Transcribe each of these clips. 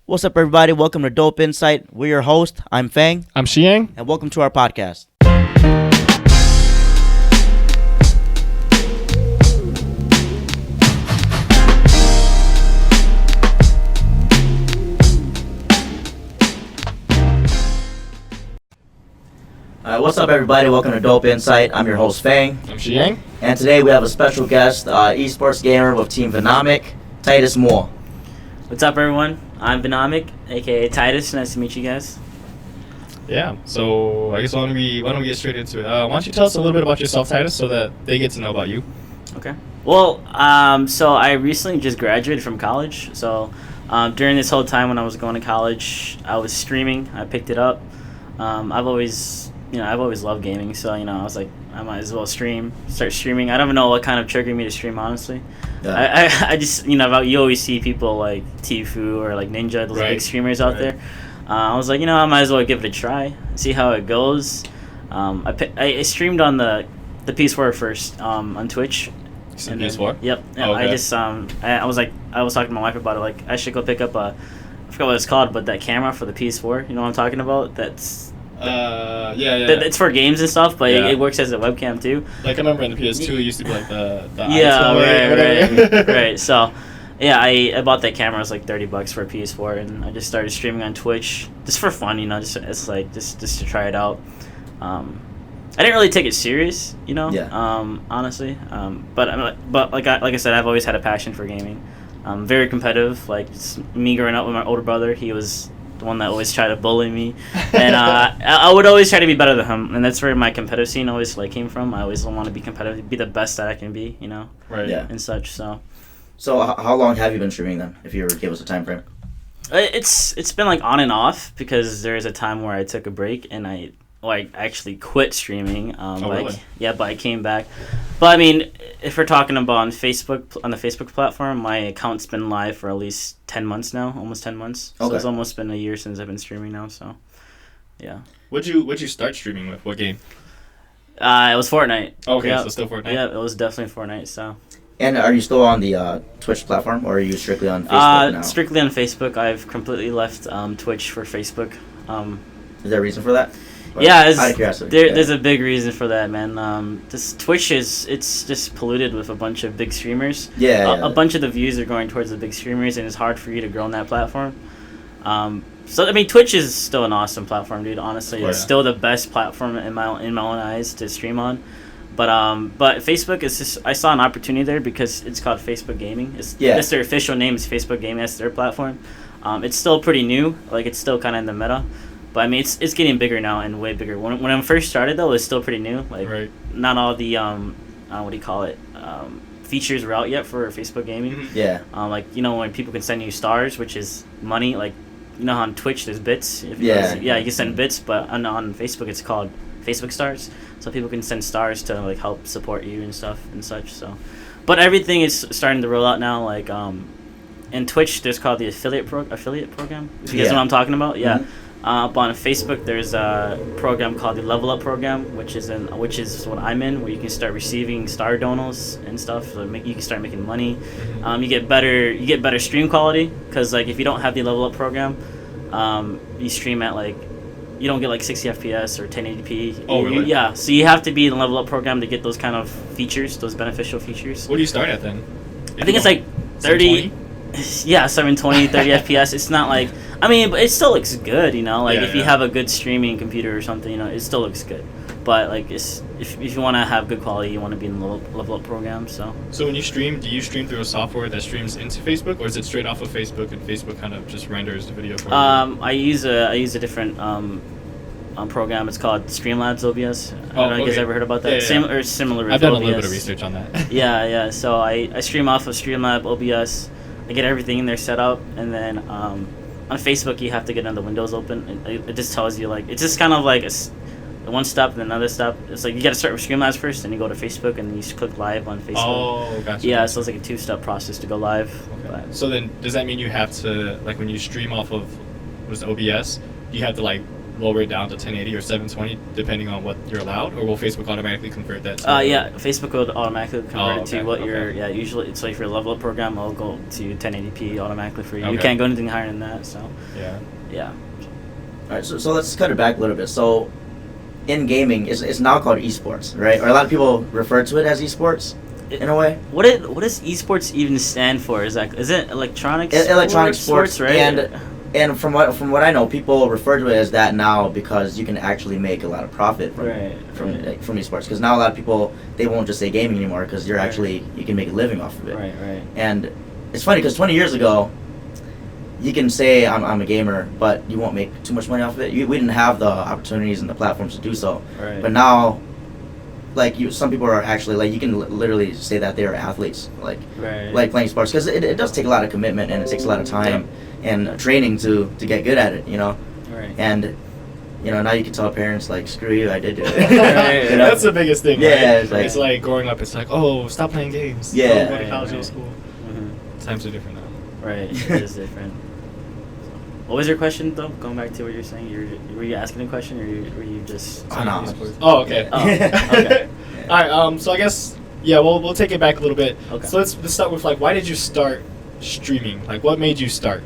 What's up, everybody? Welcome to Dope Insight. We're your host. I'm Fang. I'm Xiang. And welcome to our podcast. What's up, everybody? Welcome to Dope Insight. I'm your host, Fang. I'm Xiang. And today we have a special guest, esports gamer with Team Venomic, Titus Moore. What's up, everyone? I'm Venomic, aka Titus. Nice to meet you guys. Yeah, so I guess why don't we get straight into it? Why don't you tell us a little bit about yourself, Titus, so that they get to know about you? Okay. Well, so I recently just graduated from college. So during this whole time when I was going to college, I was streaming. I picked it up. I've always loved gaming. So I was like, I might as well start streaming. I don't even know what kind of triggered me to stream, honestly. Yeah. I just, you always see people like Tfue or like Ninja, those big streamers out there. I was like, I might as well give it a try, see how it goes. I streamed on the PS4 first on Twitch. And PS4? Yep. And okay. I just I was talking to my wife about it. Like, I should go pick up I forgot what it's called, but that camera for the PS4. You know what I'm talking about? That's yeah. It's for games and stuff, but it works as a webcam too. Like, I remember in the PS2 it used to be like the right. So, yeah, I bought that camera. It was like $30 for a PS4, and I just started streaming on Twitch just for fun. Just to try it out. I didn't really take it serious, honestly. But like I said, I've always had a passion for gaming. Very competitive. Like, me growing up with my older brother, he was the one that always tried to bully me, and I would always try to be better than him, and that's where my competitive scene always came from. I always want to be competitive, be the best that I can be, right? Yeah, and such. So how long have you been streaming then? If you ever give us a time frame. It's been like on and off, because there is a time where I took a break and I actually quit streaming. Really? But I came back. But I mean, if we're talking about on the Facebook platform, my account's been live for at least 10 months now, almost 10 months. So it's almost been a year since I've been streaming now. So, yeah. What'd you start streaming with? What game? It was Fortnite. Okay, so still Fortnite. Yeah, it was definitely Fortnite. So. And are you still on the Twitch platform, or are you strictly on Facebook now? Strictly on Facebook. I've completely left Twitch for Facebook. Is there a reason for that? There's a big reason for that, man. This Twitch it's just polluted with a bunch of big streamers. A bunch of the views are going towards the big streamers, and it's hard for you to grow on that platform. So I mean, Twitch is still an awesome platform, dude. Honestly, it's still the best platform in my own eyes to stream on. But Facebook is just, I saw an opportunity there because it's called Facebook Gaming. That's their official name, is Facebook Gaming. That's their platform. It's still pretty new, like it's still kind of in the meta. But I mean, it's getting bigger now and way bigger. When I first started though, it was still pretty new. Like not all the features were out yet for Facebook Gaming. Mm-hmm. Yeah. Like when people can send you stars, which is money. Like how on Twitch there's bits. You can send bits, but on Facebook it's called Facebook stars. So people can send stars to like help support you and stuff and such. So, but everything is starting to roll out now. Like in Twitch there's called the affiliate program. If you guys know what I'm talking about, yeah. Mm-hmm. On Facebook, there's a program called the Level Up program, which is what I'm in, where you can start receiving star donos and stuff. So you can start making money. You get better stream quality, because like if you don't have the Level Up program, you stream at you don't get like 60 FPS or 1080p. Oh, really? Yeah. So you have to be in the Level Up program to get those kind of features, those beneficial features. What do you start at then? I think it's like 30. 720? Yeah, 720, 30 FPS. It's not like, I mean, but it still looks good, if you have a good streaming computer or something, it still looks good. But like, if you want to have good quality, you want to be in the level up program. So when you stream, do you stream through a software that streams into Facebook, or is it straight off of Facebook and Facebook kind of just renders the video for you? I use a different program. It's called Streamlabs OBS. I don't know if you guys ever heard about that. Yeah. Similar with I've done OBS. a little bit of research on that. Yeah. So I stream off of Streamlab OBS. I get everything in there set up, and then on Facebook you have to get another Windows open. It just tells you it's just kind of like one step and another step. It's like you got to start with Streamlabs first, then you go to Facebook, and then you click live on Facebook. Oh, gotcha. Yeah, so it's like a 2-step process to go live. Okay. So then, does that mean you have to when you stream off of OBS, you have to lower it down to 1080 or 720 depending on what you're allowed, or will Facebook automatically convert that to Yeah, Facebook would automatically convert it to okay, what okay. you're, usually it's like for your level up program, it'll go to 1080p automatically for you. You Okay. can't go anything higher than that, so Yeah. yeah. All right, so let's cut it back a little bit. So, in gaming, it's now called esports, right? Or a lot of people refer to it as esports, in a way. What does esports even stand for? Is it electronic Electronic sports, right? And from what I know, people refer to it as that now because you can actually make a lot of profit from esports. Because now a lot of people, they won't just say gaming anymore because you're actually, you can make a living off of it. Right. And it's funny because 20 years ago, you can say I'm a gamer, but you won't make too much money off of it. We didn't have the opportunities and the platforms to do so. Right. But now, like some people are actually like you can literally say that they are athletes, like playing sports, because it does take a lot of commitment and it takes a lot of time and training to get good at it, you know. Right. And now you can tell parents like, screw you, I did it. Right. You know? That's the biggest thing. Yeah, right? it's like growing up. It's like, oh, stop playing games. Yeah. Don't go to college or Right. school. Mm-hmm. Times are different now. Right, it is different. What was your question though? Going back to what you're saying, were you asking a question, or were you just? Oh, no. Oh, okay. Oh, okay. All right. So I guess we'll take it back a little bit. Okay. So let's start with like, why did you start streaming? Like, what made you start?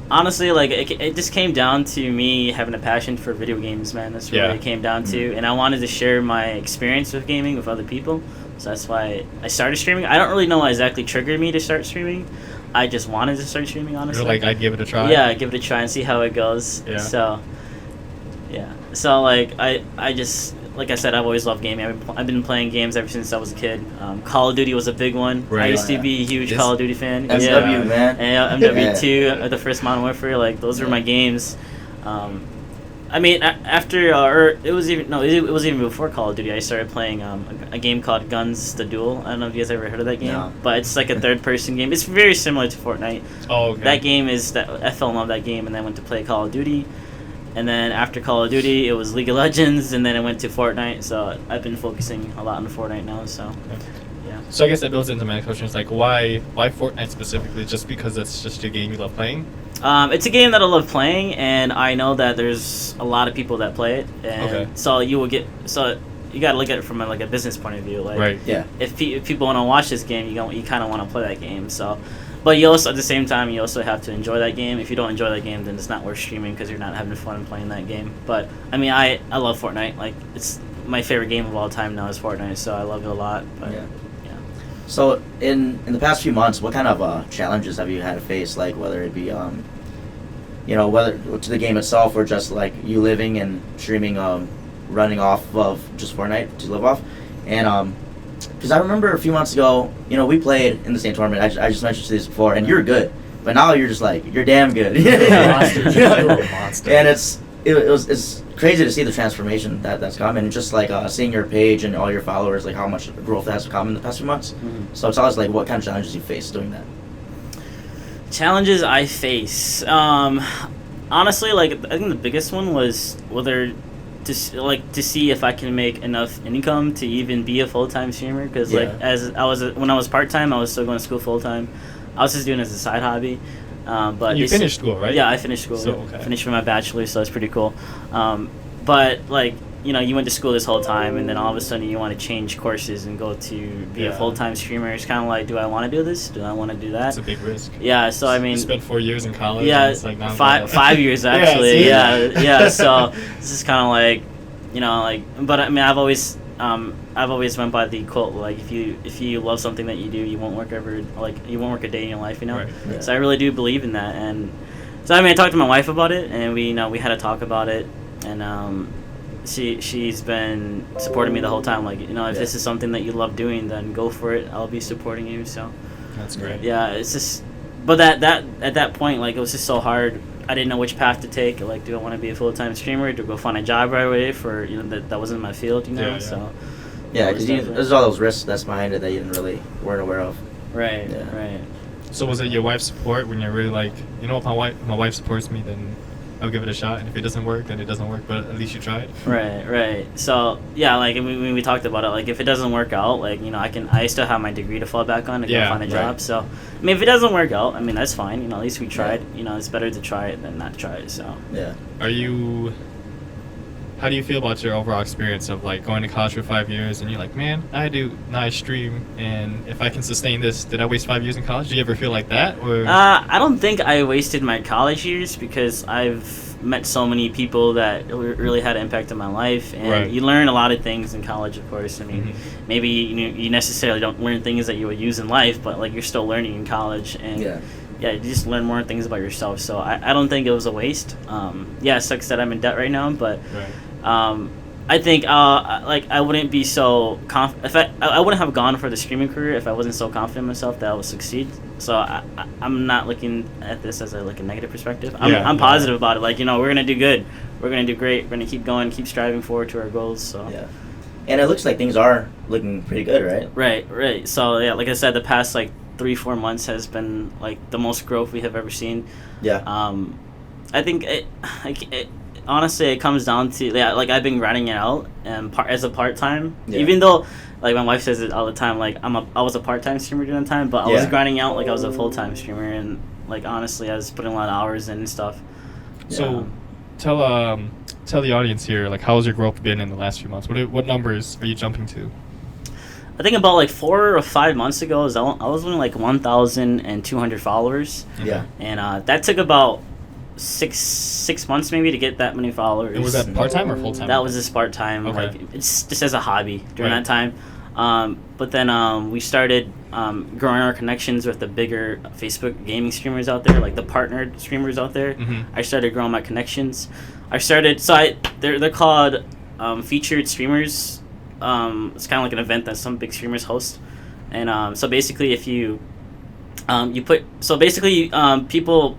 Honestly, like it just came down to me having a passion for video games, man. That's what it came down to, and I wanted to share my experience with gaming with other people. So that's why I started streaming. I don't really know what exactly triggered me to start streaming. I just wanted to start streaming, honestly. You're like, I'd give it a try. Yeah, give it a try and see how it goes. Yeah. So, yeah. So like I just, like I said, I've always loved gaming. I've been playing games ever since I was a kid. Call of Duty was a big one. Right. I used to be a huge Call of Duty fan. MW, man. And MW2, the first Modern Warfare, like those were my games. I mean, after it was even before Call of Duty. I started playing a game called Guns: The Duel. I don't know if you guys ever heard of that game, but it's like a third-person game. It's very similar to Fortnite. Oh, okay. That game I fell in love with that game, and then I went to play Call of Duty. And then after Call of Duty, it was League of Legends, and then I went to Fortnite. So I've been focusing a lot on Fortnite now. So, yeah. So I guess that builds into my next question. It's like, why Fortnite specifically? Just because that's just a game you love playing? It's a game that I love playing, and I know that there's a lot of people that play it, and so you got to look at it from a business point of view. Like, right. Yeah. If people want to watch this game, you kind of want to play that game. So, but you also at the same time you also have to enjoy that game. If you don't enjoy that game, then it's not worth streaming because you're not having fun playing that game. But I mean, I love Fortnite. Like, it's my favorite game of all time now is Fortnite, so I love it a lot. But yeah. So in the past few months, what kind of challenges have you had to face? Like whether it be whether to the game itself or just like you living and streaming, running off of just Fortnite to live off, and because I remember a few months ago, we played in the same tournament. I just mentioned this before, and you're good, but now you're just like you're damn good. Monster. You're a monster. And it's crazy to see the transformation that's come, and just like seeing your page and all your followers, like how much growth has come in the past few months. Mm-hmm. So it's always like what kind of challenges you face doing that. Challenges I face. Honestly, like I think the biggest one was whether to see if I can make enough income to even be a full-time streamer. Because when I was part-time, I was still going to school full-time. I was just doing it as a side hobby. But you finished school, right? Yeah, I finished school. So, okay. Finished with my bachelor's, so it's pretty cool. But like you went to school this whole time, and then all of a sudden you want to change courses and go to be a full-time streamer. It's kind of like, do I want to do this? Do I want to do that? It's a big risk. Yeah, so I mean, you spent 4 years in college. Yeah, and it's like now 5 years actually. Yeah. So this is kind of like, but I mean, I've always went by the quote, like if you love something that you do, you won't work you won't work a day in your life, Right. Yeah. So I really do believe in that, and so I mean, I talked to my wife about it, and we had a talk about it, and she's been supporting me the whole time. Like, if this is something that you love doing, then go for it. I'll be supporting you. So That's great. yeah, it's just, but that at that point, like, it was just so hard. I didn't know which path to take. Like, do I want to be a full-time streamer? Do I go find a job right away for that wasn't my field? Yeah. So Yeah, because there's all those risks that's behind it that you weren't aware of. right, Yeah. right. So was it your wife's support when you're really like, if my wife supports me, then I'll give it a shot, and if it doesn't work, then it doesn't work. But at least you tried. Right. So yeah, like when we talked about it, like if it doesn't work out, like I still have my degree to fall back on to go find a job. So I mean, if it doesn't work out, I mean that's fine. At least we tried. It's better to try it than not try it. So yeah. How do you feel about your overall experience of like going to college for 5 years and you're like, man, I stream, and if I can sustain this, did I waste 5 years in college? Do you ever feel like that? Or I don't think I wasted my college years because I've met so many people that really had an impact on my life, and you learn a lot of things in college, of course. I mean, maybe you necessarily don't learn things that you would use in life, but like you're still learning in college, and you just learn more things about yourself. So I don't think it was a waste. It sucks that I'm in debt right now, but I think I wouldn't be so I wouldn't have gone for the streaming career if I wasn't so confident in myself that I would succeed. So I'm not looking at this as a negative perspective. I'm positive about it. Like, we're gonna do good. We're gonna do great. We're gonna keep going, keep striving forward to our goals. So yeah, and it looks like things are looking pretty good, right? Right. So yeah, like I said, the past 3-4 months has been like the most growth we have ever seen. Yeah. I think honestly, it comes down to I've been grinding it out and as a part-time, even though like my wife says it all the time, like I was a part-time streamer during the time, but I was grinding out like I was a full-time streamer, and like honestly I was putting a lot of hours in and stuff. So tell the audience here, like, how's your growth been in the last few months? What numbers are you jumping to? I think about 4 or 5 months ago I was only 1,200 followers. Yeah. And that took about six months maybe to get that many followers. And was that part-time or full-time? That was just part-time. Okay. It's just as a hobby during that time. But then we started growing our connections with the bigger Facebook gaming streamers out there, like the partnered streamers out there. I started growing my connections. They're called featured streamers. It's kind of like an event that some big streamers host. And so basically if you people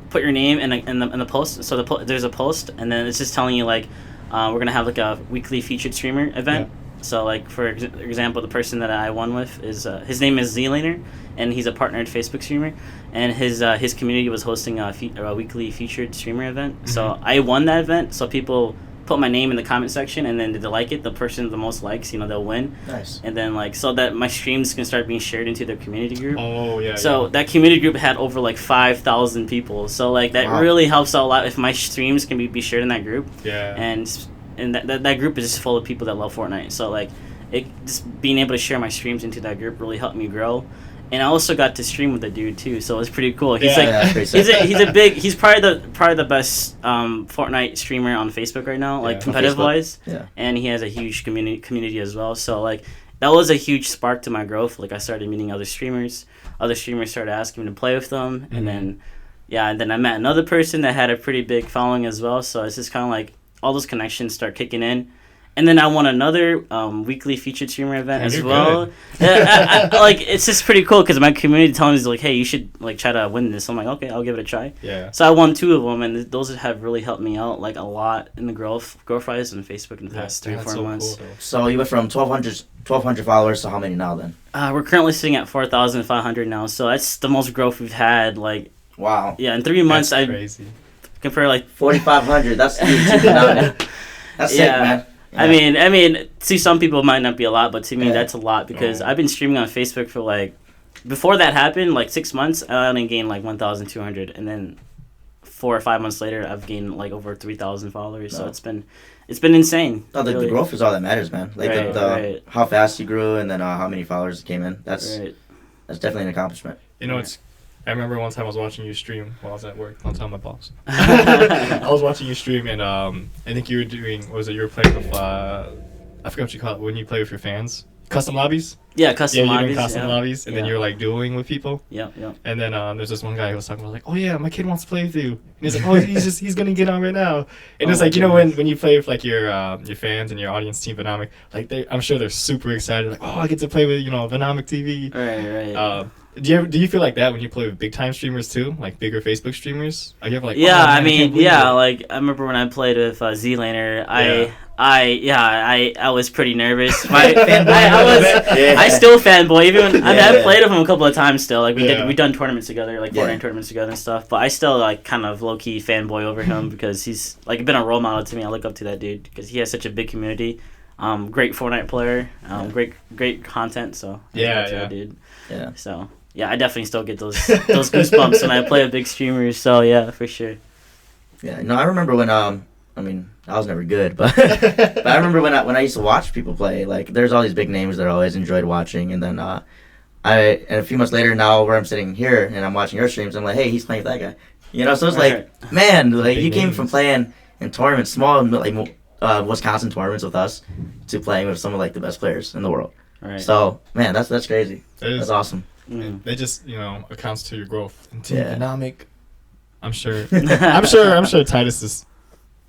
put your name in the post. So there's a post, and then it's just telling you we're gonna have a weekly featured streamer event. Yeah. So for example, the person that I won with is his name is Z-Laner, and he's a partnered Facebook streamer, and his community was hosting a weekly featured streamer event. So I won that event. So people put my name in the comment section, and then if they like it, the person with the most likes, they'll win. Nice. And then so that my streams can start being shared into their community group. Oh yeah. So that community group had over 5,000 people. So that really helps out a lot if my streams can be shared in that group. Yeah. And that group is just full of people that love Fortnite. So it just being able to share my streams into that group really helped me grow. And I also got to stream with the dude too, so it was pretty cool. He's he's probably the best Fortnite streamer on Facebook right now, competitive wise. Yeah. And he has a huge community as well. So that was a huge spark to my growth. I started meeting other streamers. Other streamers started asking me to play with them, and then I met another person that had a pretty big following as well. So it's just kind of all those connections start kicking in. And then I won another weekly featured streamer event as well. It's just pretty cool because my community telling me, hey, you should try to win this. I'm like, okay, I'll give it a try. Yeah. So I won 2 of them, and those have really helped me out a lot in the growth rise on Facebook in the past 3 or 4 months. Cool, so you went from 1,200 followers to how many now then? We're currently sitting at 4,500 now, so that's the most growth we've had. Wow. Yeah, in 3 months that's crazy. Compare 4,500. That's that's sick, man. Yeah. I mean, to some people it might not be a lot, but to me that's a lot because I've been streaming on Facebook for before that happened, 6 months, I only gained 1,200, and then 4 or 5 months later, I've gained over 3,000 followers. So it's been insane. No, the growth is all that matters, man. Right. How fast you grew, and then how many followers came in. That's definitely an accomplishment. I remember one time I was watching you stream while I was at work. Don't tell my boss. I was watching you stream, and I think you were doing, what was it, you were playing with, I forgot what you call it, when you play with your fans? Custom lobbies? Yeah, custom lobbies. Yeah, you're doing custom lobbies, and then you're dueling with people. Yeah. And then there's this one guy who was talking about, oh yeah, my kid wants to play with you. And he's like, oh, he's going to get on right now. And it's when you play with your fans and your audience team, Venomic, I'm sure they're super excited, oh, I get to play with, VenomicTV. Right. Do you feel like that when you play with big time streamers too, bigger Facebook streamers? Are you ever I remember when I played with Z-Laner, I was pretty nervous. I Yeah. still fanboy even when, I mean, I've Yeah. played with him a couple of times still. Like Yeah. we've done tournaments together, like Yeah. Fortnite tournaments together and stuff. But I still like kind of low key fanboy over him because he's like been a role model to me. I look up to that dude because he has such a big community. Great Fortnite player. Great content. So I look up to that dude. Yeah. So yeah, I definitely still get those goosebumps when I play with big streamers. So yeah, for sure. Yeah. No, I remember when I mean, I was never good, but but I remember when I used to watch people play. Like, there's all these big names that I always enjoyed watching, and then and a few months later, now where I'm sitting here and I'm watching your streams, I'm like, hey, he's playing with that guy. You know, so it's like, man, like Big you came names. from playing in tournaments, small like Wisconsin tournaments with us, to playing with some of like the best players in the world. Right. So, man, that's crazy. That is- That's awesome. That just accounts to your growth. And Team Yeah. Venomic. I'm sure. I'm sure Titus is.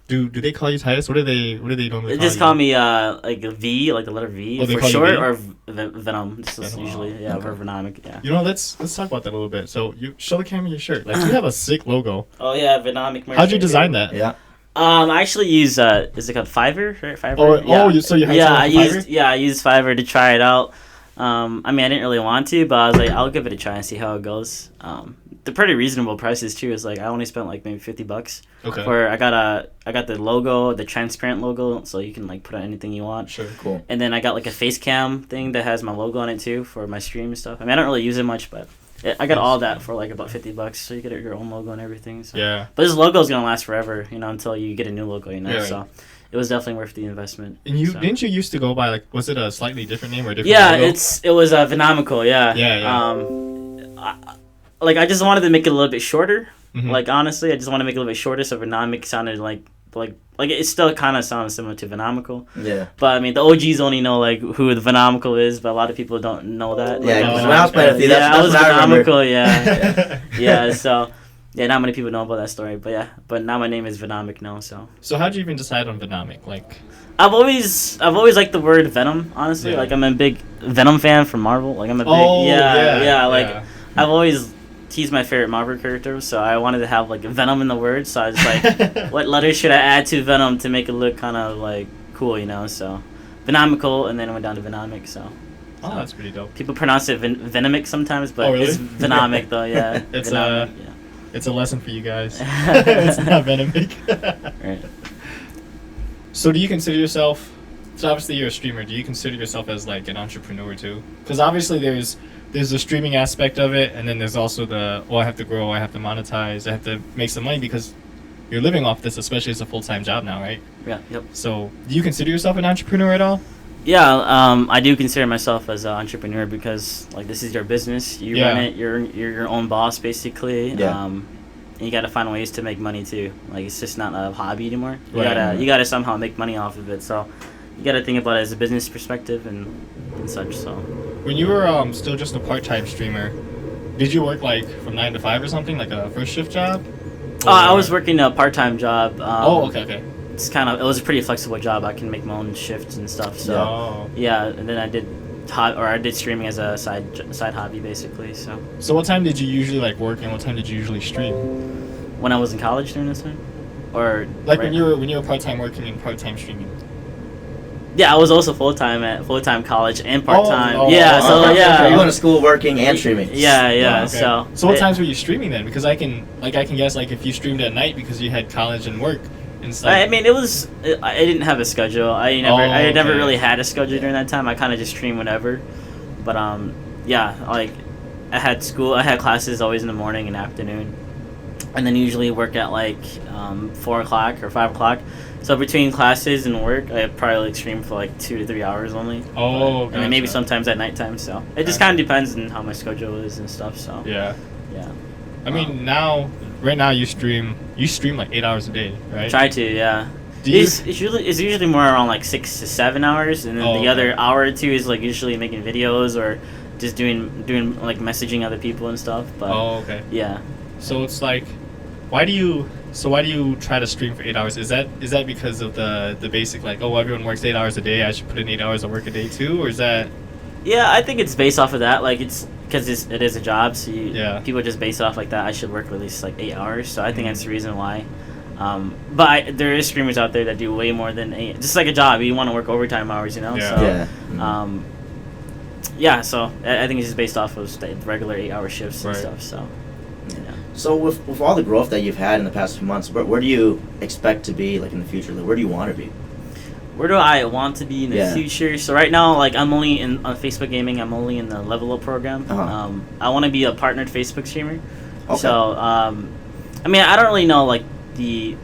Do they call you Titus? What do they normally They call just you? call me like a V, like the letter V Oh, they for call you short, V? or Venom. This is Venom. usually Okay. or Venomic. Yeah. You know, let's talk about that a little bit. So you show the camera your shirt. Like, you have a sick logo. Oh yeah, Venomic. How'd you design that? Yeah. I actually use is it called Fiverr? Right? Fiverr. So you have yeah, someone from Fiverr? I used Fiverr to try it out. I mean, I didn't really want to, but I was like, I'll give it a try and see how it goes. They're pretty reasonable prices too. It's like I only spent like maybe $50. Okay. Where I got the logo, the transparent logo, so you can like put on anything you want. Sure. Cool. And then I got like a face cam thing that has my logo on it too for my stream and stuff. I mean, I don't really use it much, but I got all that for like about $50. So you get your own logo and everything. So. Yeah. But this logo is gonna last forever, until you get a new logo, Yeah. So it was definitely worth the investment. And you so. didn't you used to go by, like, was it a slightly different name or a different Yeah, logo? it was Venomical. Yeah. Yeah. I just wanted to make it a little bit shorter. Mhm. Like honestly, I just want to make it a little bit shorter, so Venomic sounded like it still kind of sounds similar to Venomical. Yeah. But I mean, the OGs only know like who the Venomical is, but a lot of people don't know that. Yeah, Like, 'cause when when I was playing with you, that's I was what I remember. Venomical. Yeah, yeah. So yeah, not many people know about that story, but now my name is Venomic now. So So how'd you even decide on Venomic? Like, I've always liked the word Venom. Honestly, Yeah. like I'm a big Venom fan from Marvel. Like I'm a big I've always teased my favorite Marvel character, so I wanted to have like Venom in the word. So I was like, what letters should I add to Venom to make it look kind of like cool, So Venomical, and then it went down to Venomic. So Oh, that's pretty dope. people pronounce it Venomic sometimes, but Oh, really? it's Venomic though. Yeah, It's, Venomic, It's a lesson for you guys. It's not Venomic. Right. So do you consider yourself, so obviously you're a streamer, do you consider yourself as like an entrepreneur too? Because obviously there's the streaming aspect of it, and then there's also I have to grow, I have to monetize, I have to make some money because you're living off this, especially as a full-time job now, right? Yeah. Yep. So do you consider yourself an entrepreneur at all? Yeah, I do consider myself as an entrepreneur because like this is your business. You Yeah. run it. You're your own boss basically. Yeah. And you gotta find ways to make money too. Like it's just not a hobby anymore. Right. You gotta somehow make money off of it. So you gotta think about it as a business perspective and such. So When you were still just a part-time streamer, did you work like from 9 to 5 or something, like a first shift job? I Or- was working a part-time job. Okay. It was a pretty flexible job. I can make my own shifts and stuff. So Oh. yeah, and then I did streaming as a side hobby basically. So So what time did you usually like work, and what time did you usually stream? when I was in college during this time, or Like right when you were part-time working and part-time streaming. Yeah, I was also full-time college and part-time. Oh, yeah, oh, so okay. yeah. So you going to school, working, and streaming. Yeah, yeah. Oh, okay. So what times were you streaming then? Because I can guess like if you streamed at night because you had college and work and stuff. I mean, I didn't have a schedule. I never okay. really had a schedule during that time. I kind of just streamed whenever. But yeah, like I had classes always in the morning and afternoon, and then usually work at like 4 o'clock or 5 o'clock. So between classes and work, I probably like stream for like 2 to 3 hours only. Oh, And then maybe gotcha. sometimes at nighttime. So it just Gotcha. kind of depends on how my schedule is and stuff. So Yeah. yeah. I mean, right now you stream like 8 hours a day, right? Try to, yeah. Do you? It's usually more around like 6 to 7 hours, and then Oh, the okay. other hour or two is like usually making videos or just doing like messaging other people and stuff. But Oh, okay. yeah, So it's like, why do you try to stream for 8 hours? Is that because of the basic like, oh, everyone works 8 hours a day, I should put in 8 hours of work a day too, or is that? yeah, I think it's based off of that. Like it's because it is a job, so Yeah. people just base it off like that. I should work at least like 8 hours. So I think that's the reason why. But there is streamers out there that do way more than just like a job. You want to work overtime hours, you know. Yeah. So, Yeah. Yeah, so I think it's just based off of the regular 8-hour shifts and Right. stuff. So, yeah. So with all the growth that you've had in the past few months, where do you expect to be like in the future? Like, where do you want to be? Where do I want to be in the Yeah. future? So right now, like I'm only on Facebook Gaming. I'm only in the Level Up program. Uh-huh. I want to be a partnered Facebook streamer. Okay. So I mean, I don't really know like the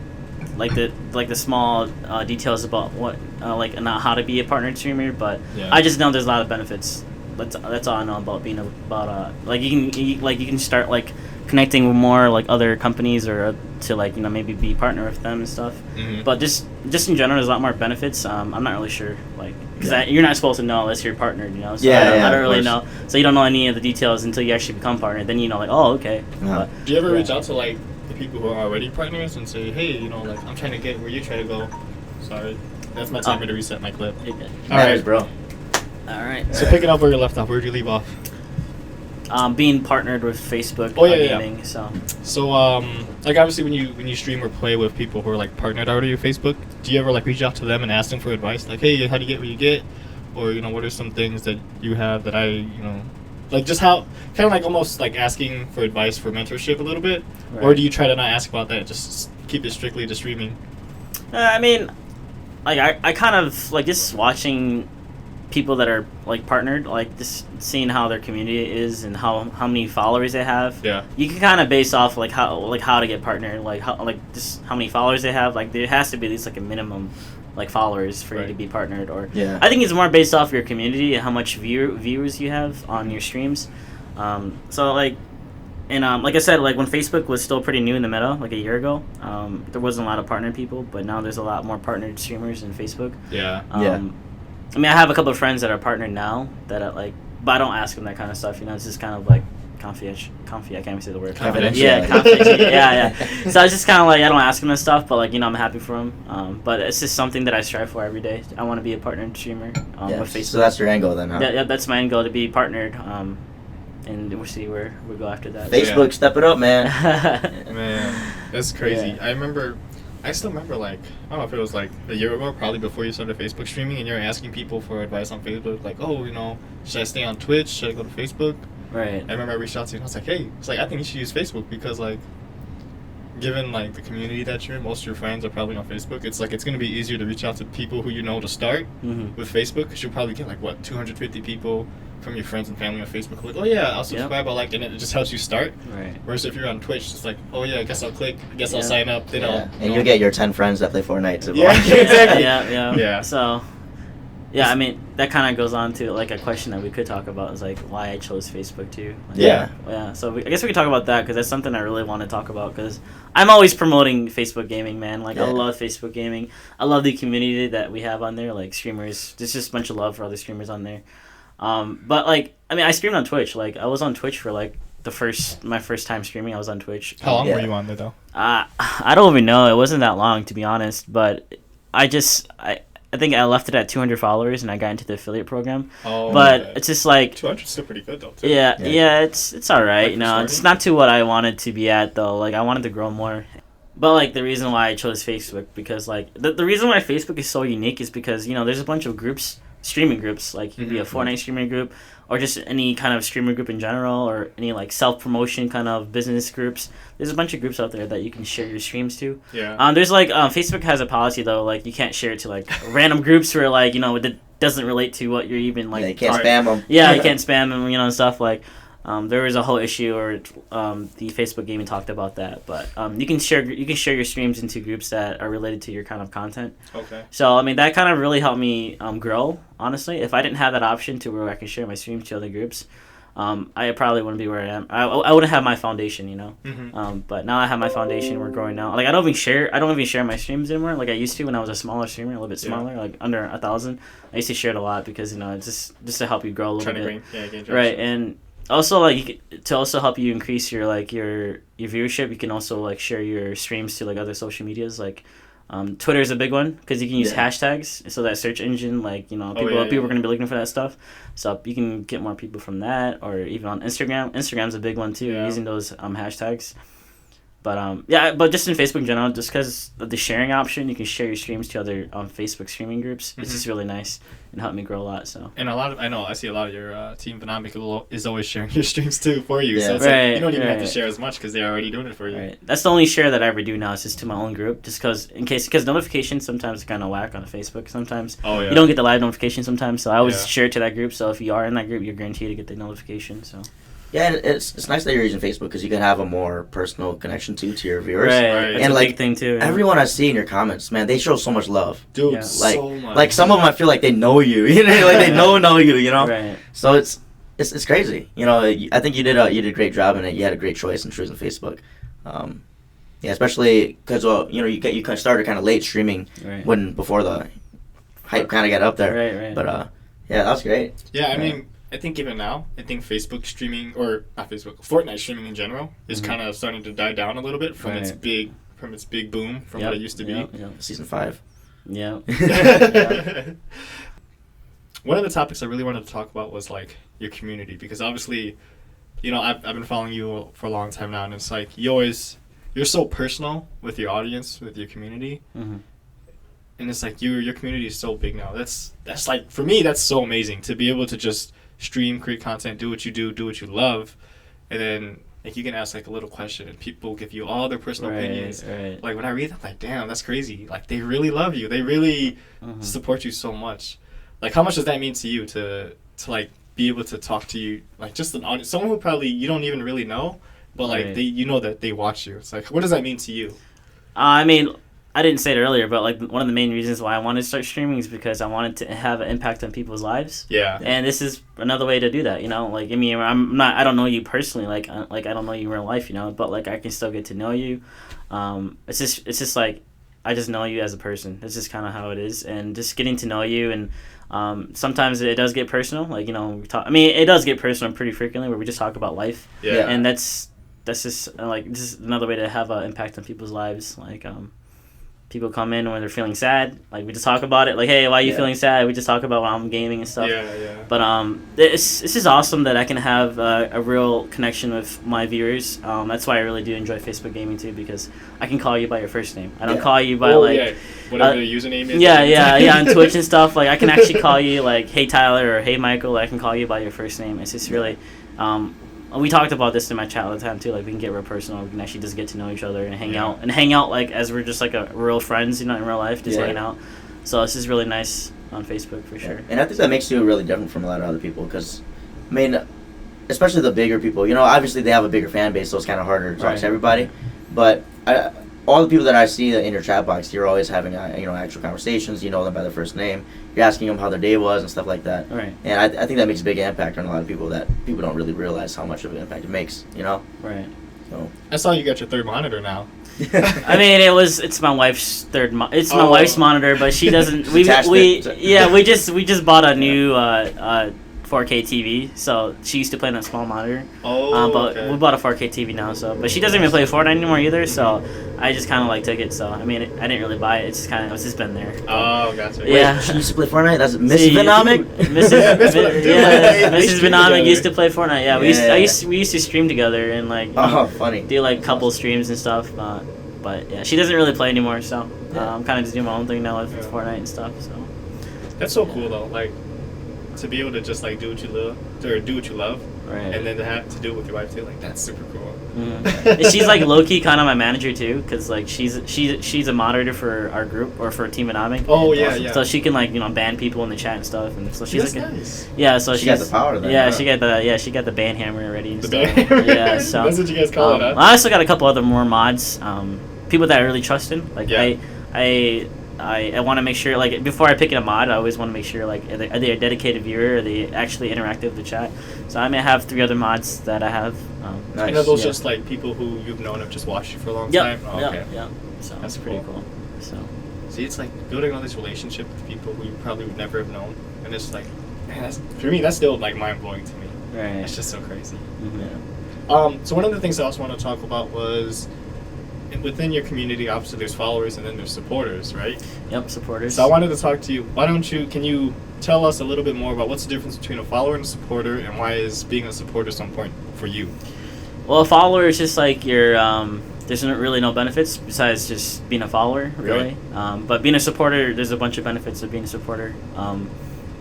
small details about what not how to be a partnered streamer, but Yeah. I just know there's a lot of benefits. That's all I know about being like you can start like connecting with more like other companies or to like maybe be partner with them and stuff. Mhm. But just in general, there's a lot more benefits. I'm not really sure like because Yeah. you're not supposed to know unless you're partnered, you know. So Yeah, I of don't really course. know. So you don't know any of the details until you actually become partnered. Then like oh okay. Uh-huh. Do you ever Yeah. reach out to like the people who are already partners and say, hey, like I'm trying to get where you're trying to go? Sorry, that's my timer to reset my clip. Okay. All Matters, right, bro. All right. So picking up where you left off, where'd you leave off? Being partnered with Facebook Oh, yeah. Gaming. So So like obviously when you stream or play with people who are like partnered already with Facebook, do you ever like reach out to them and ask them for advice? Like, hey, how do you get what you get? Or what are some things that you have that I like just how kind of like almost like asking for advice for mentorship a little bit, or Right. do you try to not ask about that? Just keep it strictly to streaming. I mean, like I kind of like just watching people that are like partnered, like just seeing how their community is and how many followers they have. Yeah. You can kind of base off like how to get partnered, like just how many followers they have. Like there has to be at least like a minimum like followers for you to Right. be partnered. Or Yeah. I think it's more based off your community and how much viewers you have on your streams. So like. And like I said, like when Facebook was still pretty new in the meta, like a year ago, there wasn't a lot of partnered people, but now there's a lot more partnered streamers in Facebook. Yeah. Yeah. I mean, I have a couple of friends that are partnered now that are like, but I don't ask them that kind of stuff. It's just kind of like confidential. I can't even say the word. Confidential. Yeah, confidential. yeah. So it's just kind of like I don't ask them that stuff, but like I'm happy for them. But it's just something that I strive for every day. I want to be a partnered streamer Yeah. with Facebook. So that's your angle then, huh? Yeah, that's my end goal, to be partnered. And we'll see where we go after that. Facebook, Yeah. step it up, man. Man, that's crazy. Yeah. I still remember, like, I don't know if it was like a year ago, probably before you started Facebook streaming, and you're asking people for advice on Facebook, like, oh, should I stay on Twitch? Should I go to Facebook? Right. I remember I reached out to you and I was like, hey, I think you should use Facebook because, like, given, like, the community that you're in, most of your friends are probably on Facebook. It's like, it's going to be easier to reach out to people who to start Mm-hmm. with Facebook because you'll probably get, like, 250 people from your friends and family on Facebook like, oh yeah, I'll subscribe, I like it, and it just helps you start. Right. Whereas if you're on Twitch, it's like, oh yeah, I guess I'll click, I guess I'll Yeah. sign up, then Yeah. I'll... And you get your 10 friends that play Fortnite to Yeah, watch. exactly. Yeah. Yeah. So, yeah, I mean, that kind of goes on to like a question that we could talk about is like why I chose Facebook too. Like, Yeah. Yeah. So I guess we could talk about that because that's something I really want to talk about because I'm always promoting Facebook gaming, man. Like Yeah. I love Facebook gaming. I love the community that we have on there. Like streamers, there's just a bunch of love for other streamers on there. But like, I mean, I streamed on Twitch. Like I was on Twitch for like my first time streaming. I was on Twitch. How long Yeah. were you on there though? I don't even know. It wasn't that long, to be honest. But I think I left it at 200 followers, and I got into the affiliate program. Oh, But okay. it's just like, 200's still pretty good though. Too. yeah, Yeah. it's all right. Like for It's starting? not to what I wanted to be at though. Like I wanted to grow more. But like the reason why I chose Facebook because like the reason why Facebook is so unique is because there's a bunch of groups, streaming groups, like you can be a Mhm. Fortnite streaming group or just any kind of streamer group in general or any like self-promotion kind of business groups. There's a bunch of groups out there that you can share your streams to. Yeah. There's like Facebook has a policy though, like you can't share it to like random groups where like it doesn't relate to what you're even like. Yeah, you can't talking- spam them. Yeah, you can't spam them, and stuff like. There was a whole issue, or the Facebook gaming talked about that. But you can share your streams into groups that are related to your kind of content. Okay. So I mean that kind of really helped me grow. Honestly, if I didn't have that option to where I can share my streams to other groups, I probably wouldn't be where I am. I wouldn't have my foundation, Mm-hmm. But now I have my foundation. We're growing now. Like I don't even share my streams anymore. Like I used to when I was a smaller streamer, a little bit Yeah. smaller, like under 1,000. I used to share it a lot because it's just to help you grow a little Trying to bit. gain traction. Right, and also like to also help you increase your like your viewership, you can also like share your streams to like other social medias. Like Twitter is a big one because you can use Yeah. hashtags, so that search engine, like people yeah, people yeah. are gonna be looking for that stuff. So you can get more people from that, or even on Instagram. Instagram's a big one too, Yeah. using those hashtags. But yeah, but just in Facebook in general, just because of the sharing option, you can share your streams to other Facebook streaming groups. It's just really nice and helped me grow a lot. So And I see a lot of your team Venomic is always sharing your streams too for you. Yeah. So it's Right, like you don't even have right. to share as much because they're already doing it for you. right, that's the only share that I ever do now. Is just to my own group, just because notifications sometimes kind of whack on Facebook. Sometimes Oh yeah. you don't get the live notification sometimes. So I always Yeah. share it to that group. So if you are in that group, you're guaranteed to get the notification. So Yeah, and it's nice that you're using Facebook because you can have a more personal connection to your viewers. Right. That's And, a like, big thing too. Yeah. Everyone I see in your comments, man, they show so much love. Dude, Yeah. Like, so much. like some of them I feel like they know you. You know, like they know you. You know. Right. So it's crazy. You know, I think you did a great job in it. You had a great choice in choosing Facebook. Yeah, especially because you kind of started kind of late streaming Right. before the hype kind of got up there. Right. But yeah, that was great. Yeah, I mean, I think even now, I think Facebook streaming, or not Facebook, Fortnite streaming in general, is kind of starting to die down a little bit from its Right. big boom from what it used to be. Yep. Season 5. Yeah. One of the topics I really wanted to talk about was like your community, because obviously, you know, I've been following you for a long time now, and it's like you're so personal with your audience, with your community. Mm-hmm. And it's like your community is so big now. That's like, for me, that's so amazing to be able to just stream, create content, do what you do what you love, and then like you can ask like a little question and people give you all their personal opinions. Right. Like when I read them, I'm like, damn, that's crazy. Like they really love you. They really support you so much. Like how much does that mean to you to like be able to talk to you, like just an audience, someone who probably you don't even really know, but like Right. you know that they watch you. It's like, what does that mean to you? I mean, I didn't say it earlier, but like one of the main reasons why I wanted to start streaming is because I wanted to have an impact on people's lives. Yeah. And this is another way to do that, you know. Like, I mean, I don't know you personally, like I don't know you in real life, you know. But like, I can still get to know you. It's just like I just know you as a person. This is kind of how it is, and just getting to know you. And sometimes it does get personal, like, you know. It does get personal pretty frequently, where we just talk about life. Yeah. And that's just like, this is another way to have an impact on people's lives, like people come in when they're feeling sad. Like, we just talk about it. Like, hey, why are you feeling sad? We just talk about when I'm gaming and stuff. Yeah. But it's just awesome that I can have a real connection with my viewers. That's why I really do enjoy Facebook gaming too, because I can call you by your first name. I don't call you by whatever the username is. Yeah, on Twitch and stuff. Like, I can actually call you like, hey Tyler or hey Michael. I can call you by your first name. It's just really. We talked about this in my chat all the time too. Like, we can get real personal. We can actually just get to know each other and hang out like as we're just like a real friends, you know, in real life, just hanging out. So it's just really nice on Facebook for sure. And I think that makes you really different from a lot of other people because, I mean, especially the bigger people. You know, obviously they have a bigger fan base, so it's kind of harder to talk to everybody. But all the people that I see in your chat box, you're always having actual conversations. You know them by their first name. You're asking them how their day was and stuff like that. Right. And I think that makes a big impact on a lot of people that people don't really realize how much of an impact it makes. You know. Right. So. I saw you got your third monitor now. I mean, it's my wife's it's my wife's monitor, but she doesn't. We just bought a new 4K TV, so she used to play on a small monitor. But we bought a 4K TV now, but she doesn't even play Fortnite anymore either. So I just kind of like took it. So I mean, I didn't really buy it. It's just been there. Oh, gotcha. Yeah. Wait, she used to play Fortnite. That's Mrs. Venomic. Mrs. Venomic used to play Fortnite. Yeah, we used to stream together and like funny. do like couple streams and stuff. But yeah, she doesn't really play anymore. So I'm kind of just doing my own thing now with Fortnite and stuff. So that's so cool though. Like, to be able to just like do what you love, right. And then to have to do it with your wife too, like that's super cool. And she's like low key kind of my manager too, cause like she's a moderator for our group or for Team Venomic. Oh yeah. So she can like ban people in the chat and stuff, and so she's like nice. So she got the power then. Yeah, she got the ban hammer already. And the stuff. ban hammer. Yeah, so that's what you guys call it. Huh? I also got a couple other more mods, people that I really trust in. Like I want to make sure, like, before I pick a mod, I always want to make sure, like, are they a dedicated viewer? Are they actually interactive with the chat? So I may have 3 other mods that I have. Nice. And are those just, like, people who you've known have just watched you for a long time? Oh, okay. Yeah. So that's pretty cool. So see, it's like building all this relationship with people who you probably would never have known. And it's like, man, for me, that's still, like, mind-blowing to me. Right. It's just so crazy. Mm-hmm. So one of the things I also want to talk about was, within your community, obviously there's followers and then there's supporters, right? Yep, supporters. So I wanted to talk to you. Can you tell us a little bit more about what's the difference between a follower and a supporter, and why is being a supporter so important for you? Well, a follower is just like your there's really no benefits besides just being a follower, really. Right. But being a supporter, there's a bunch of benefits of being a supporter.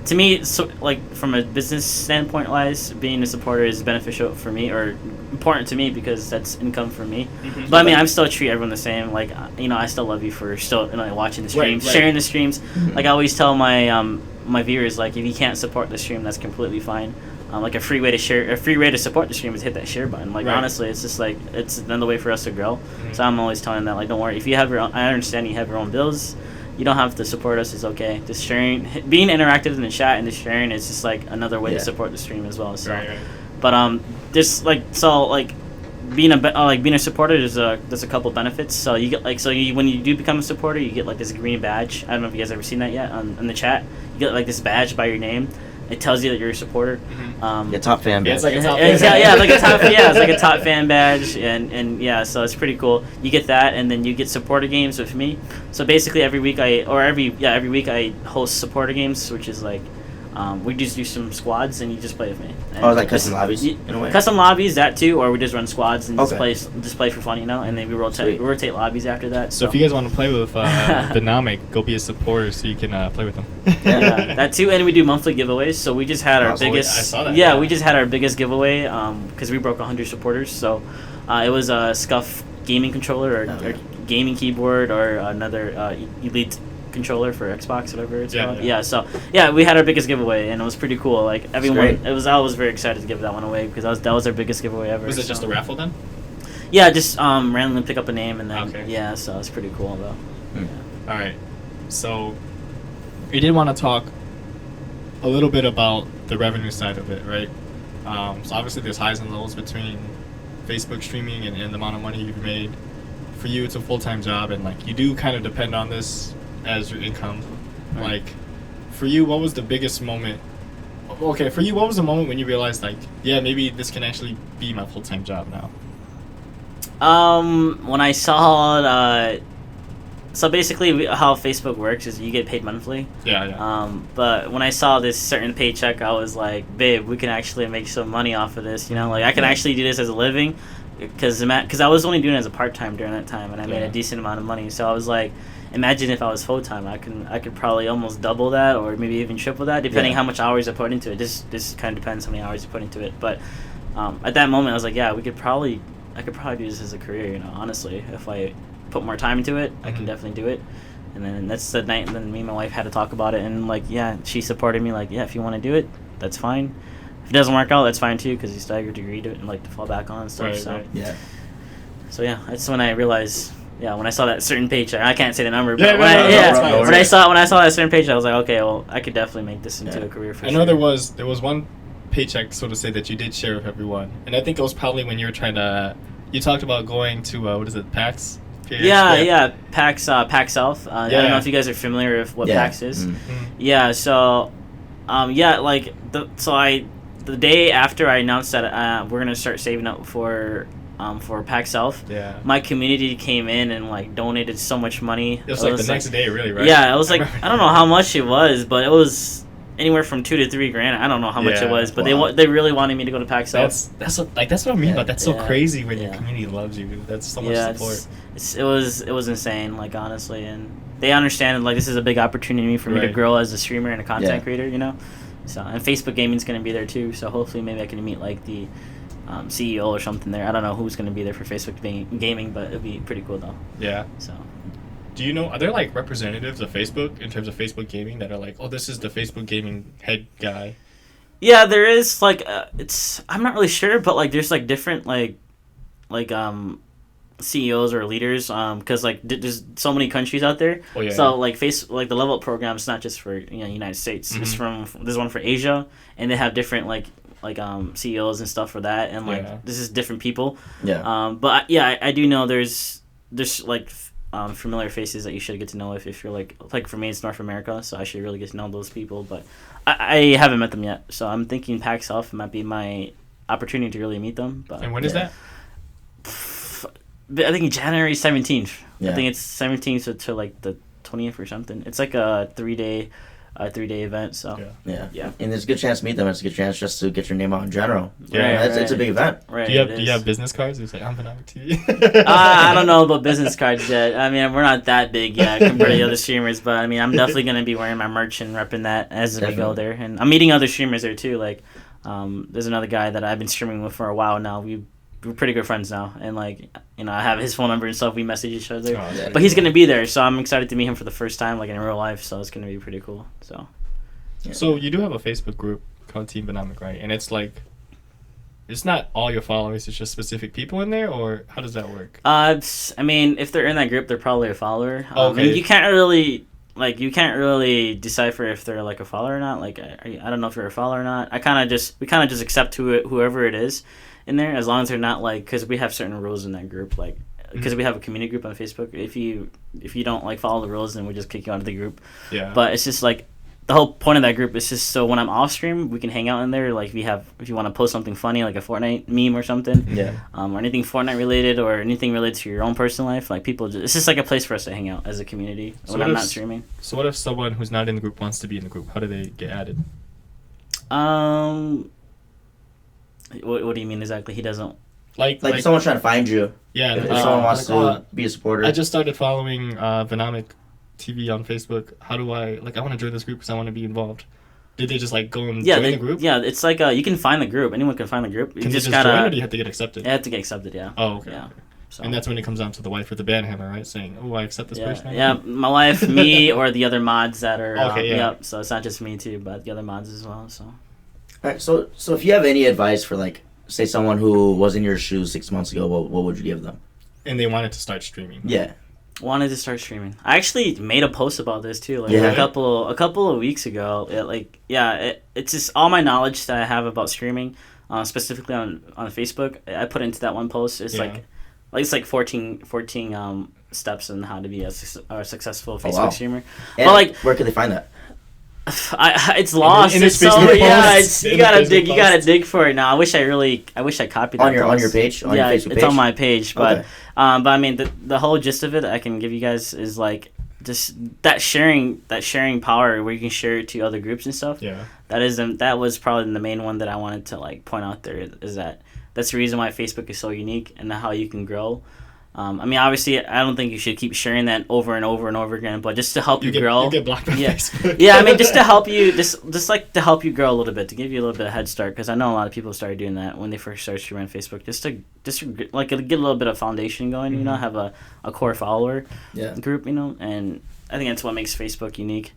To me, so like from a business standpoint wise, being a supporter is beneficial for me, or important to me, because that's income for me. Mm-hmm. But I mean, I still treat everyone the same. Like, I still love you for still watching the streams, Right. sharing the streams. Like, I always tell my viewers, like, if you can't support the stream, that's completely fine. Like, a free way to support the stream is hit that share button. Like, right. honestly, it's just like, it's another way for us to grow. Mm-hmm. So I'm always telling them that, like, don't worry, if you have your own, I understand you have your own bills. You don't have to support us. It's okay. Just sharing, being interactive in the chat and just sharing is just like another way to support the stream as well. So, right. but just like being a supporter, there's a couple benefits. So you get when you do become a supporter, you get like this green badge. I don't know if you guys ever seen that yet on the chat. You get like this badge by your name. It tells you that you're a supporter. Mm-hmm. Top fan badge. Yeah, it's like a top fan badge. It's like a top fan badge, and yeah, so it's pretty cool. You get that, and then you get supporter games with me. So basically, every week I host supporter games, which is like we just do some squads, and you just play with me. And like custom lobbies in a way. Custom lobbies, that too, or we just run squads and Okay. just play for fun, and then we rotate lobbies after that. So if you guys want to play with Venomic, go be a supporter so you can play with them. Yeah, that too, and we do monthly giveaways. So we just had our biggest. I saw that. Yeah, we just had our biggest giveaway because we broke 100 supporters. So it was a Scuff gaming controller or gaming keyboard or another Elite controller for Xbox, whatever it's called. Yeah. So we had our biggest giveaway, and it was pretty cool. Like everyone, I was very excited to give that one away because that was our biggest giveaway ever. Was it just a raffle then? Yeah, just randomly pick up a name and then okay. So it's pretty cool though. All right, so we did want to talk a little bit about the revenue side of it, right? So obviously there's highs and lows between Facebook streaming and the amount of money you've made. For you, it's a full-time job, and like you do kind of depend on this as your income. Like, for you, what was the biggest moment? Okay, for you, what was the moment when you realized, like, yeah, maybe this can actually be my full-time job now? When I saw so basically how Facebook works is you get paid monthly. Yeah. But when I saw this certain paycheck, I was like, babe, we can actually make some money off of this. Like I can actually do this as a living, because I was only doing it as a part-time during that time, and I made a decent amount of money. So I was like, imagine if I was full-time, I could probably almost double that, or maybe even triple that, depending how much hours I put into it. This kind of depends how many hours you put into it. But at that moment, I was like, yeah, I could probably do this as a career. Honestly, if I put more time into it, I can definitely do it. And then that's the night. And then me and my wife had to talk about it, and like, she supported me. Like, if you want to do it, that's fine. If it doesn't work out, that's fine too, because you still have your degree to fall back on and stuff. So that's when I realized. Yeah, when I saw that certain paycheck, I can't say the number, but when I saw that certain paycheck, I was like, okay, well, I could definitely make this into a career for sure. I know there was one paycheck, so to say, that you did share with everyone, and I think it was probably when you were you talked about going to PAX. Yeah, PAX South. I don't know if you guys are familiar with what PAX is. Mm-hmm. Yeah, so the day after I announced that we're gonna start saving up for PAX South, my community came in and like donated so much money. It was like the next day, really, right? Yeah, it was like I don't know how much it was, but it was anywhere from $2,000 to $3,000. I don't know how much it was, but they really wanted me to go to PAX South. That's what I mean. But that's so crazy when your community loves you. That's so much support. It was insane, like honestly, and they understand like this is a big opportunity for me to grow as a streamer and a content creator. So and Facebook Gaming's gonna be there too. So hopefully maybe I can meet like the CEO or something there. I don't know who's gonna be there for Facebook Gaming, but it'd be pretty cool though. Yeah. So. Do you know, are there like representatives of Facebook in terms of Facebook Gaming that are like, oh, this is the Facebook Gaming head guy? Yeah, there is like I'm not really sure, but like there's like different like CEOs or leaders because like there's so many countries out there. So like like the Level Up program is not just for United States. Mm-hmm. There's one for Asia, and they have different like CEOs and stuff for that, and like this is different people. But I do know there's like familiar faces that you should get to know if you're like for me it's North America, so I should really get to know those people, but I haven't met them yet, so I'm thinking PAX South might be my opportunity to really meet them. But and when is that? I think January 17th. I think it's 17th to like the 20th or something. It's like a 3-day a 3-day event. So Yeah. And there's a good chance to meet them. It's a good chance just to get your name out in general. Yeah, It's a big event. Right. Do you have business cards? It's like, I'm VenomicTV. I don't know about business cards yet. I mean, we're not that big yet compared to the other streamers, but I mean, I'm definitely gonna be wearing my merch and repping that as we go there. And I'm meeting other streamers there too. Like, there's another guy that I've been streaming with for a while now. We're pretty good friends now, and like, you know, I have his phone number and stuff. We message each other, but he's gonna be there, so I'm excited to meet him for the first time, like in real life. So it's gonna be pretty cool. So. Yeah. So you do have a Facebook group called Team Venomic, right? And it's like, it's not all your followers; it's just specific people in there, or how does that work? I mean, if they're in that group, they're probably a follower. Okay. And you can't really decipher if they're like a follower or not. Like, I don't know if you're a follower or not. We kind of just accept whoever it is in there, as long as they're not like, because we have certain rules in that group, like, because we have a community group on Facebook. If you don't like follow the rules, then we just kick you out of the group. Yeah. But it's just like, the whole point of that group is just so when I'm off stream, we can hang out in there. Like, if you want to post something funny, like a Fortnite meme or something, or anything Fortnite related, or anything related to your own personal life, like it's just like a place for us to hang out as a community when I'm not streaming. So what if someone who's not in the group wants to be in the group? How do they get added? What do you mean exactly? He doesn't like someone's trying to find you. Yeah. If someone wants to be a supporter. I just started following VenomicTV on Facebook. How do I want to join this group because I want to be involved? Did they just like go and join the group? Yeah, it's like you can find the group. Anyone can find the group. You just gotta join, or do you have to get accepted? You have to get accepted. Yeah. Oh, okay. Yeah. So. And that's when it comes down to the wife with the band hammer, right? Saying, "Oh, I accept this person." Yeah, my wife, me, or the other mods that are. Okay. Yep. So it's not just me too, but the other mods as well. So. All right. So if you have any advice for, like, say someone who was in your shoes 6 months ago, what would you give them? And they wanted to start streaming. Yeah. Wanted to start streaming. I actually made a post about this too, like a couple of weeks ago. It's just all my knowledge that I have about streaming, specifically on Facebook. I put into that one post. It's like 14 steps on how to be a successful Facebook streamer. And but like, where could they find that? It's lost. In It's so you gotta dig for it now. I wish I copied that on your page. On your Facebook page? It's on my page, but okay. But I mean the whole gist of it I can give you guys is like just that sharing power where you can share it to other groups and stuff. Yeah. That was probably the main one that I wanted to like point out there, is that's the reason why Facebook is so unique and how you can grow. I mean, obviously, I don't think you should keep sharing that over and over and over again, but just to help you grow. You get blocked on Facebook. Yeah, I mean, just to help you, just like to help you grow a little bit, to give you a little bit of head start, because I know a lot of people started doing that when they first started streaming on Facebook, just to like get a little bit of foundation going, you know, have a core follower group, you know, and I think that's what makes Facebook unique.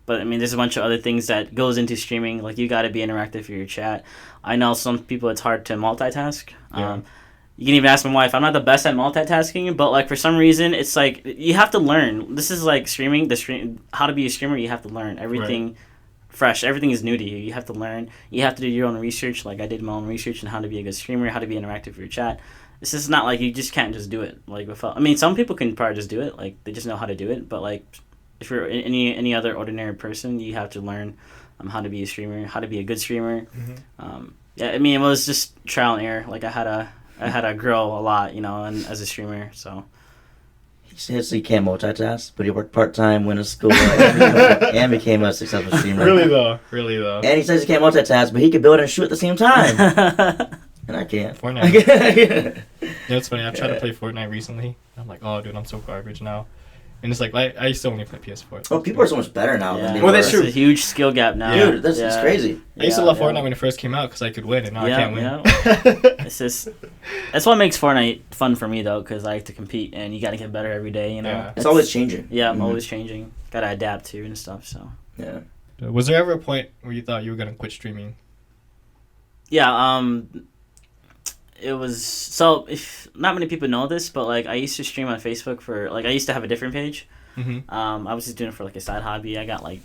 But I mean, there's a bunch of other things that goes into streaming. Like, you got to be interactive for your chat. I know some people it's hard to multitask. You can even ask my wife. I'm not the best at multitasking, but like for some reason, it's like you have to learn. This is like streaming. How to be a streamer. You have to learn everything. Fresh. Everything is new to you. You have to learn. You have to do your own research. Like I did my own research on how to be a good streamer, how to be interactive for your chat. It's just not like you just can't just do it. Like without. I mean, some people can probably just do it. Like they just know how to do it. But like if you're any other ordinary person, you have to learn how to be a streamer, how to be a good streamer. Yeah, I mean, it was just trial and error. Like I had to grow a lot, you know, and as a streamer. So He says he can't multitask, but he worked part-time, went to school, and became a successful streamer. Really though. And he says he can't multitask, but he can build and shoot at the same time. And I can't. Fortnite. Yeah, it's funny. I've tried to play Fortnite recently. I'm like, oh, dude, I'm so garbage now. And it's like, I used to only play PS4. Oh, people are so much better now than they Well, were. that's true. It's a huge skill gap now. Dude, it's crazy. I used to love Fortnite when it first came out because I could win, and now I can't win. It's just that's what makes Fortnite fun for me though, because I like to compete, and you got to get better every day. You know, Yeah. It's always changing. Yeah, I'm always changing. Got to adapt to and stuff. So Yeah. Was there ever a point where you thought you were gonna quit streaming? yeah, it was so. If not many people know this, but like I used to stream on Facebook for like I used to have a different page. Mm-hmm. I was just doing it for like a side hobby. I got like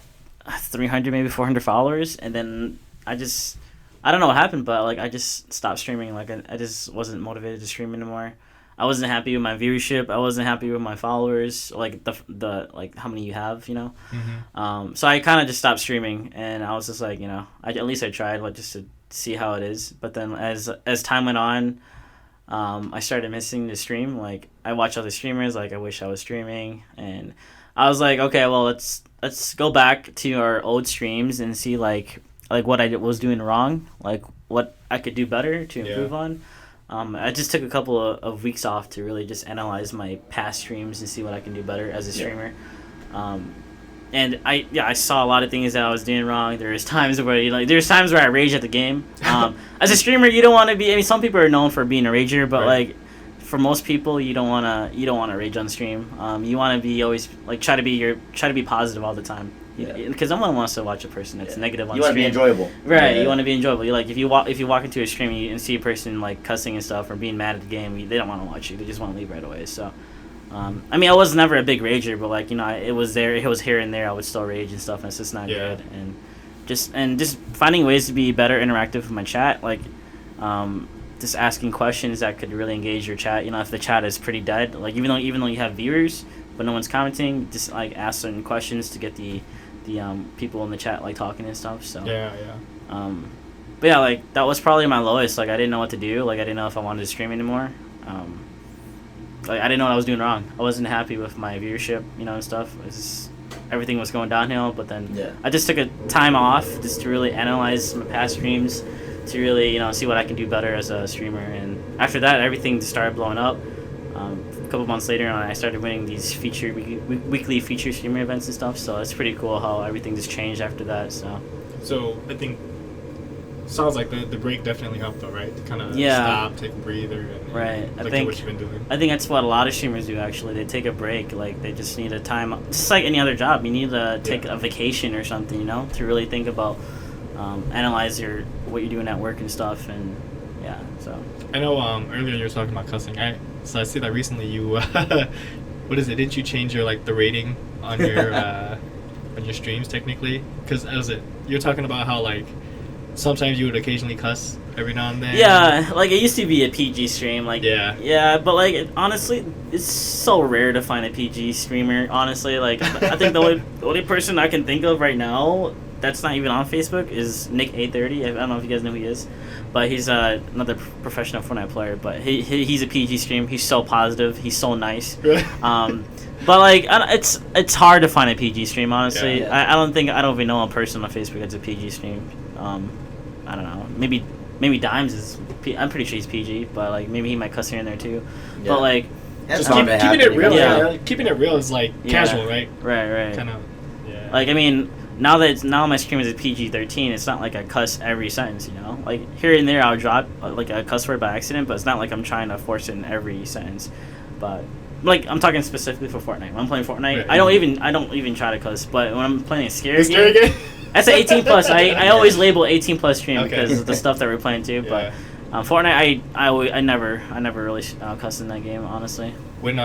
300, maybe 400 followers, and then I don't know what happened, but like I just stopped streaming. Like I just wasn't motivated to stream anymore. I wasn't happy with my viewership. I wasn't happy with my followers, like the like how many you have, you know. Mm-hmm. So I kind of just stopped streaming, and I was just like, you know, at least I tried, like just to see how it is. But then as time went on, I started missing the stream. Like I watch other streamers, like I wish I was streaming, and I was like, okay, well, let's go back to our old streams and see like what I was doing wrong, like what I could do better to improve on. I just took a couple of weeks off to really just analyze my past streams and see what I can do better as a streamer. And I saw a lot of things that I was doing wrong. There's times where there's times where I rage at the game. As a streamer, you don't want to be. I mean, some people are known for being a rager, but like for most people, you don't wanna rage on stream. You want to be always like try to be positive all the time. Because no one wants to watch a person that's negative on stream. You want to be enjoyable. Right, you want to be enjoyable. You like if you walk into a stream and see a person like cussing and stuff or being mad at the game, they don't want to watch you. They just want to leave right away. So, I mean, I was never a big rager, but like it was here and there. I would still rage and stuff, and it's just not good. And just finding ways to be better interactive with my chat, like just asking questions that could really engage your chat. If the chat is pretty dead, like even though you have viewers but no one's commenting, just like ask certain questions to get the people in the chat like talking and stuff. So but yeah, like that was probably my lowest. Like I didn't know what to do. Like I didn't know if I wanted to stream anymore. Like I didn't know what I was doing wrong. I wasn't happy with my viewership, and stuff. Everything was going downhill. But then I just took a time off just to really analyze my past streams, to really see what I can do better as a streamer. And after that, everything just started blowing up. A couple months later, I started winning these weekly feature streamer events and stuff. So it's pretty cool how everything just changed after that. So I think sounds like the break definitely helped though, right? To kind of stop, take a breather, and look at what you've been doing. I think that's what a lot of streamers do. Actually, they take a break. Like they just need a time, just like any other job. You need to take a vacation or something, to really think about, analyze what you're doing at work and stuff, and so. I know earlier you were talking about cussing. So I see that recently you, what is it? Didn't you change your the rating on your on your streams technically? Because you're talking about how sometimes you would occasionally cuss every now and then. Yeah, like it used to be a PG stream. But honestly, it's so rare to find a PG streamer. Honestly, I think the only person I can think of right now that's not even on Facebook is Nick830. I don't know if you guys know who he is, but he's another professional Fortnite player. But he's a PG stream. He's so positive. He's so nice. But it's hard to find a PG stream. Honestly, I don't even know a person on Facebook that's a PG stream. I don't know. Maybe Dimes is. I'm pretty sure he's PG, but maybe he might cuss here and there too. Yeah. But just keeping it real. Yeah. Keeping it real is casual, right? Right. Kind of. Yeah. I mean. Now my stream is a PG-13, it's not like I cuss every sentence, here and there I'll drop a cuss word by accident, but it's not like I'm trying to force it in every sentence. But I'm talking specifically for Fortnite. When I'm playing Fortnite, I don't even try to cuss. But when I'm playing a scary game, that's an 18 plus. I always label 18 plus stream because of the stuff that we're playing too. But Fortnite, I never really cuss in that game, honestly. When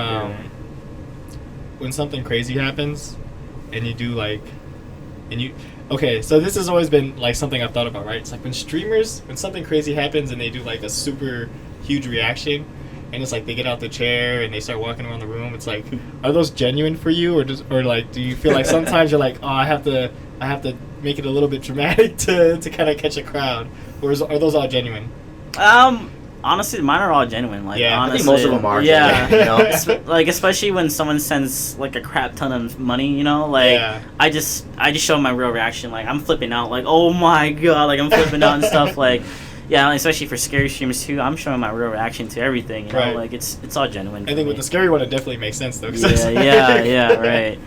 something crazy happens, and you do so this has always been something I've thought about, right? It's when something crazy happens and they do a super huge reaction, and it's they get out the chair and they start walking around the room. It's are those genuine for you, or do you feel sometimes you're oh, I have to make it a little bit dramatic to kind of catch a crowd, or are those all genuine? Honestly, mine are all genuine. Honestly, I think most of them are. Genuine, especially when someone sends a crap ton of money. I just show my real reaction. I'm flipping out. Oh my god, I'm flipping out and stuff. Especially for scary streams too. I'm showing my real reaction to everything. It's all genuine. I think with the scary one, it definitely makes sense though. Right.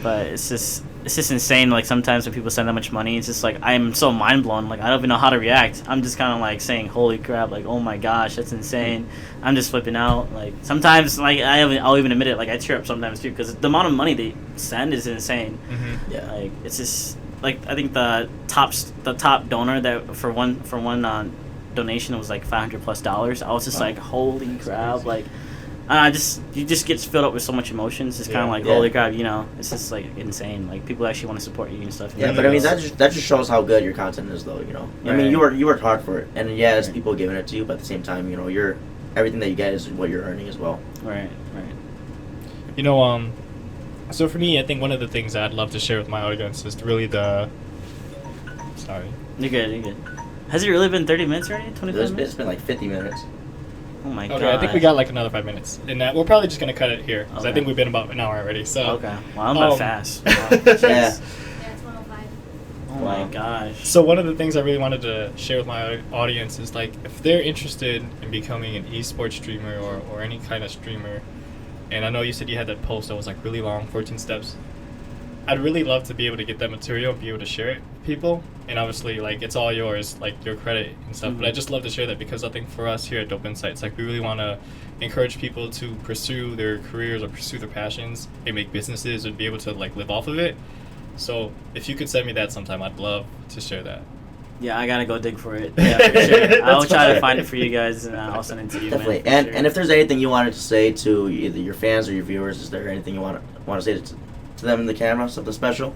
But it's just insane. Sometimes when people send that much money, it's just I'm so mind blown. I don't even know how to react. I'm just kind of saying, "Holy crap!" Oh my gosh, that's insane. I'm just flipping out. Sometimes I'll even admit it. I tear up sometimes too because the amount of money they send is insane. Mm-hmm. Yeah. It's just I think the top donor that for one donation was $500+. I was just holy crap. You just get filled up with so much emotions. It's kind of holy crap, it's just insane. People actually want to support you and stuff. Yeah, but I mean that just shows how good your content is, though. I mean you worked hard for it, and it's people giving it to you, but at the same time, you're everything that you get is what you're earning as well. Right. So for me, I think one of the things I'd love to share with my audience is really Sorry. You're good. Has it really been 30 minutes already? 25 minutes? It's been 50 minutes. Oh my god. Okay, I think we got like another 5 minutes. And we're probably just going to cut it here because I think we've been about an hour already. So okay. Well, I'm about fast. Wow. Yeah. Yeah, it's 105. Oh my gosh. So one of the things I really wanted to share with my audience is like if they're interested in becoming an esports streamer or any kind of streamer, and I know you said you had that post that was like really long, 14 steps. I'd really love to be able to get that material and be able to share it with people. And obviously, like, it's all yours, like, your credit and stuff. But I just love to share that because I think for us here at Dope Insights, like, we really want to encourage people to pursue their careers or pursue their passions and make businesses and be able to, like, live off of it. So if you could send me that sometime, I'd love to share that. Yeah, I gotta go dig for it. Yeah, for sure. I'll try to find it for you guys, and I'll send it to you. Definitely. Man, And if there's anything you wanted to say to either your fans or your viewers, is there anything you want to say to them in the camera? Something special?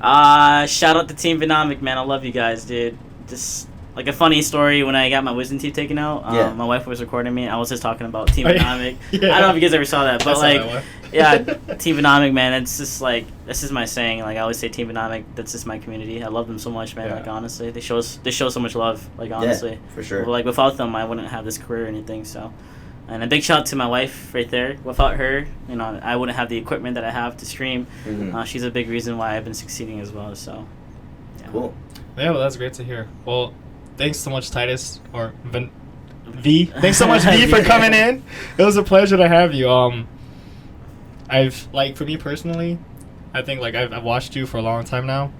Shout out to Team Venomic, man. I love you guys, dude. Just like a funny story when I got my wisdom teeth taken out. My wife was recording me. I was just talking about Team Venomic. Yeah. I don't know if you guys ever saw that, but That's yeah, Team Venomic, man. It's just like this is my saying. Like I always say, Team Venomic. That's just my community. I love them so much, man. Yeah. Like honestly, they show so much love. Like honestly, Yeah, for sure. Like without them, I wouldn't have this career or anything. So. And a big shout out to my wife right there. Without her, you know, I wouldn't have the equipment that I have to stream. Mm-hmm. She's a big reason why I've been succeeding as well. So, yeah. Cool. Yeah, well, that's great to hear. Well, thanks so much, Titus, or V. Thanks so much, V, for coming in. It was a pleasure to have you. I've, like, for me personally, I think, like, I've watched you for a long time now.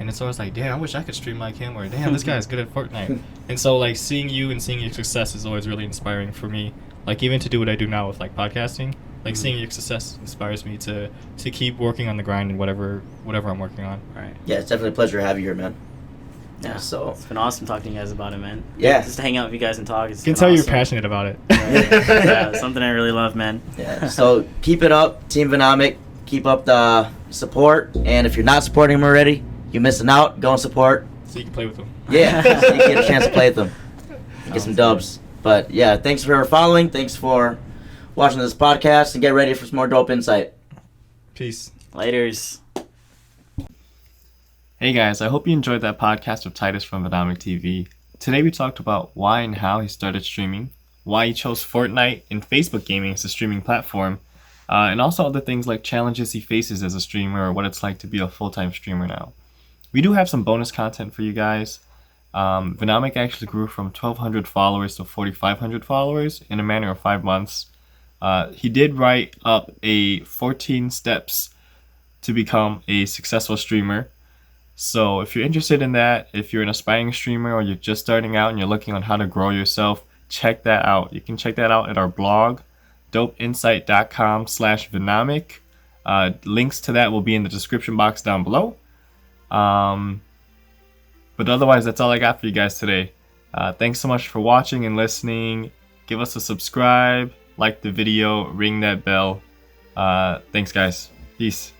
And it's always like, damn, I wish I could stream like him, or damn, this guy's good at Fortnite. And so, like, seeing you and seeing your success is always really inspiring for me. Like, even to do what I do now with, like, podcasting, like, seeing your success inspires me to keep working on the grind and whatever I'm working on. Right. Yeah, it's definitely a pleasure to have you here, man. Yeah. So It's been awesome talking to you guys about it, man. Yeah. Just to hang out with you guys and talk. You can tell awesome. you're passionate about it. Yeah, something I really love, man. yeah. So keep it up, Team Venomic. Keep up the support. And if you're not supporting them already, you're missing out. Go and support. So you can play with them. Yeah, so you get a chance to play with them. Get some dubs. But yeah, thanks for following. Thanks for watching this podcast, and get ready for some more Dope Insight. Peace. Laters. Hey guys, I hope you enjoyed that podcast with Titus from VenomicTV. Today we talked about why and how he started streaming, why he chose Fortnite and Facebook gaming as a streaming platform, and also other things like challenges he faces as a streamer or what it's like to be a full-time streamer now. We do have some bonus content for you guys. Venomic actually grew from 1,200 followers to 4,500 followers in a matter of 5 months. He did write up a 14 steps to become a successful streamer. So if you're interested in that, if you're an aspiring streamer or you're just starting out and you're looking on how to grow yourself, check that out. You can check that out at our blog, dopeinsight.com/Venomic. Links to that will be in the description box down below. But otherwise, that's all I got for you guys today. Thanks so much for watching and listening. Give us a subscribe, like the video, ring that bell. Thanks, guys. Peace.